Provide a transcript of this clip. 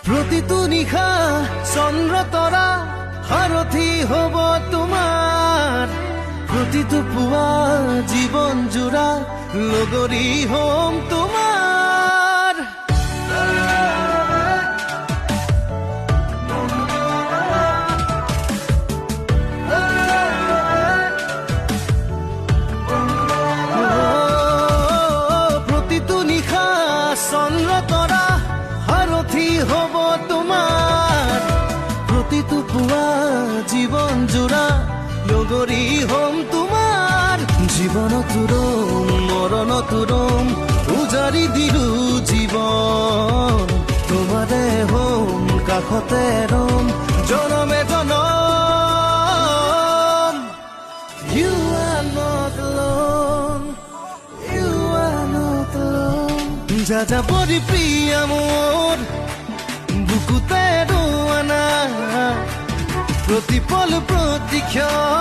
প্ৰতিটো নিশা চন্দ্ৰ তৰা সাৰথি হ'ব তোমাৰ, প্ৰতিটো পুৱা জীৱন জোৰা লগৰী হ'ম তোমাৰ। প্ৰতিটো নিশা চন্দ্ৰ তৰা সাৰথি হ'ব তোমাৰ, প্ৰতিটো পুৱা জীৱন জোৰা লগৰী হ'ম তোমাৰ। জীৱনত ৰম মৰণত ৰম উজাৰি দিলো জীৱন, তোমাৰে হ'ম কাষতে ৰম জনমে জনম। You are not alone, you are not alone। যা যা পৰি প্ৰিয়া মোৰ বুকুতে ৰোৱানা, প্ৰতিপল প্ৰতিক্ষণ